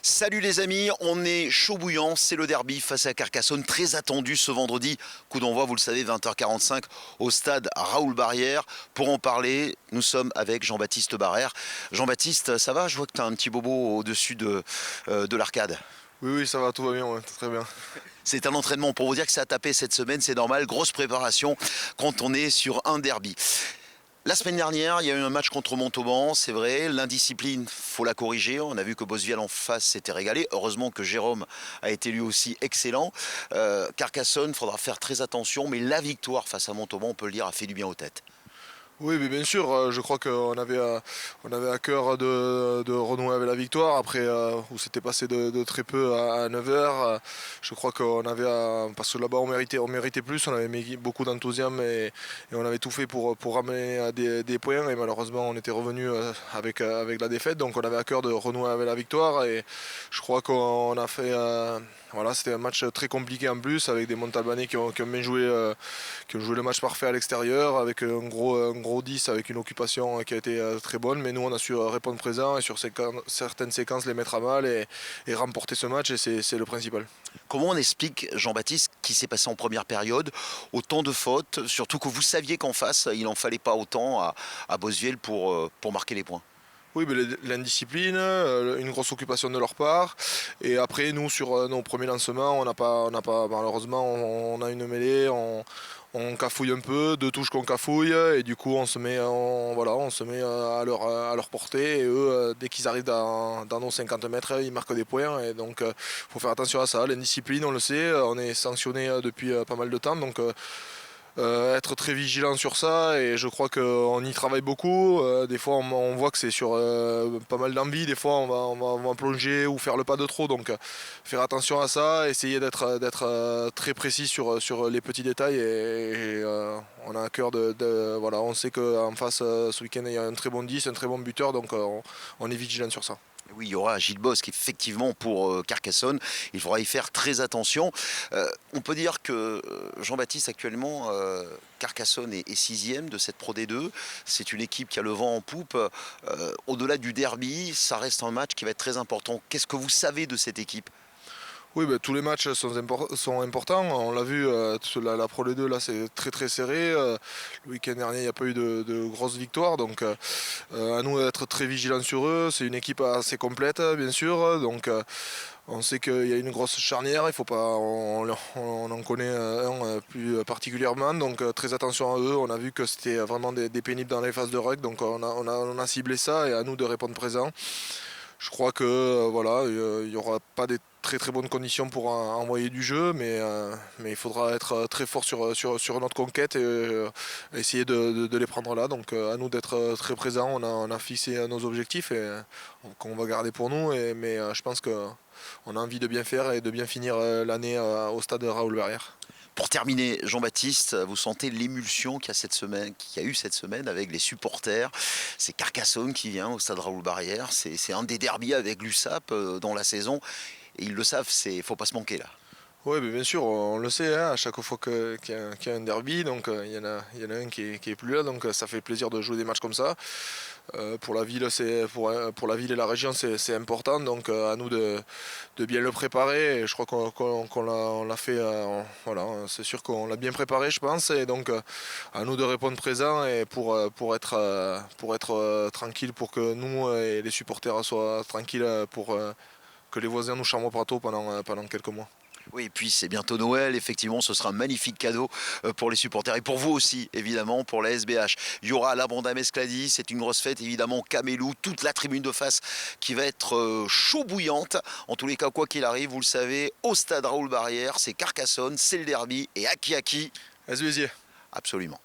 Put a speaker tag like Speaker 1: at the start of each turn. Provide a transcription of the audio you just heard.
Speaker 1: Salut les amis, on est chaud bouillant, c'est le derby face à Carcassonne, très attendu ce vendredi. Coup d'envoi, vous le savez, 20h45 au stade Raoul Barrière. Pour en parler, nous sommes avec Jean-Baptiste Barrère. Jean-Baptiste, ça va? Je vois que tu as un petit bobo au-dessus de l'arcade.
Speaker 2: Oui, oui, ça va, tout va bien, ouais, très bien.
Speaker 1: C'est un entraînement pour vous dire que ça a tapé cette semaine, c'est normal, grosse préparation quand on est sur un derby. La semaine dernière, il y a eu un match contre Montauban, c'est vrai. L'indiscipline, faut la corriger. On a vu que Bosviel en face s'était régalé. Heureusement que Jérôme a été lui aussi excellent. Carcassonne, il faudra faire très attention. Mais la victoire face à Montauban, on peut le dire, a fait du bien aux têtes.
Speaker 2: Oui, mais bien sûr, je crois qu'on avait à cœur de renouer avec la victoire. Après, où c'était passé de très peu à 9 heures, je crois qu'on avait, parce que là-bas on méritait plus, on avait mis beaucoup d'enthousiasme et on avait tout fait pour ramener à des points. Et malheureusement, on était revenu avec la défaite. Donc on avait à cœur de renouer avec la victoire. Et je crois qu'on a fait. Voilà, c'était un match très compliqué en plus, avec des Montalbanais qui ont bien joué, qui ont joué le match parfait à l'extérieur, avec un gros 10, avec une occupation qui a été très bonne. Mais nous, on a su répondre présent et sur certaines séquences les mettre à mal et remporter ce match, et c'est le principal.
Speaker 1: Comment on explique, Jean-Baptiste, ce qui s'est passé en première période, autant de fautes, surtout que vous saviez qu'en face, il n'en fallait pas autant à Bosviel pour marquer les points?
Speaker 2: Oui, mais l'indiscipline, une grosse occupation de leur part. Et après, nous, sur nos premiers lancements, on n'a pas, malheureusement, on a une mêlée, on cafouille un peu, deux touches qu'on cafouille, et du coup, on se met à leur portée. Et eux, dès qu'ils arrivent dans nos 50 mètres, ils marquent des points. Et donc, faut faire attention à ça. L'indiscipline, on le sait, on est sanctionné depuis pas mal de temps. Donc, être très vigilant sur ça, et je crois qu'on y travaille beaucoup. Des fois on voit que c'est sur pas mal d'envie, des fois on va plonger ou faire le pas de trop, donc faire attention à ça, essayer d'être très précis sur les petits détails, et on a à cœur voilà, on sait qu'en face ce week-end il y a un très bon 10, un très bon buteur, donc on est vigilant sur ça.
Speaker 1: Oui, il y aura Gilles Bosque, effectivement, pour Carcassonne. Il faudra y faire très attention. On peut dire que Jean-Baptiste, actuellement, Carcassonne est sixième de cette Pro D2. C'est une équipe qui a le vent en poupe. Au-delà du derby, ça reste un match qui va être très important. Qu'est-ce que vous savez de cette équipe?
Speaker 2: Oui, ben, tous les matchs sont importants. On l'a vu, la Pro D2, là, c'est très très serré. Le week-end dernier, il n'y a pas eu de grosses victoires. Donc, à nous d'être très vigilants sur eux. C'est une équipe assez complète, bien sûr. Donc, on sait qu'il y a une grosse charnière. Il faut pas, on en connaît un plus particulièrement. Donc, très attention à eux. On a vu que c'était vraiment des pénibles dans les phases de rug. Donc, on a ciblé ça, et à nous de répondre présent. Je crois que voilà, il n'y aura pas des très très bonnes conditions pour envoyer du jeu, mais il faudra être très fort sur notre conquête, et essayer de les prendre là. Donc, à nous d'être très présents. On a fixé nos objectifs, et qu'on va garder pour nous. Mais je pense qu'on a envie de bien faire et de bien finir l'année au stade Raoul Barrière.
Speaker 1: Pour terminer, Jean-Baptiste, vous sentez l'émulsion qu'il y a eu cette semaine avec les supporters. C'est Carcassonne qui vient au stade Raoul Barrière. C'est un des derbies avec l'USAP dans la saison. Et ils le savent, il faut pas se manquer là.
Speaker 2: Oui, bien sûr, on le sait, hein, à chaque fois qu'il y a un derby, donc il y en a un qui est plus là, donc ça fait plaisir de jouer des matchs comme ça. Pour la ville, pour la ville et la région, c'est important, donc à nous de bien le préparer. Et je crois qu'on l'a fait, voilà, c'est sûr qu'on l'a bien préparé, je pense, et donc à nous de répondre présent, et pour être tranquille, pour que nous et les supporters soient tranquilles, pour que les voisins nous chambrent pas tôt pendant quelques mois.
Speaker 1: Oui, et puis c'est bientôt Noël, effectivement, ce sera un magnifique cadeau pour les supporters et pour vous aussi, évidemment, pour la SBH. Il y aura la bande à Mescladi, c'est une grosse fête, évidemment, Camélou, toute la tribune de face qui va être chaud bouillante. En tous les cas, quoi qu'il arrive, vous le savez, au stade Raoul Barrière, c'est Carcassonne, c'est le derby, et Aki Aki,
Speaker 2: SBZ.
Speaker 1: absolument.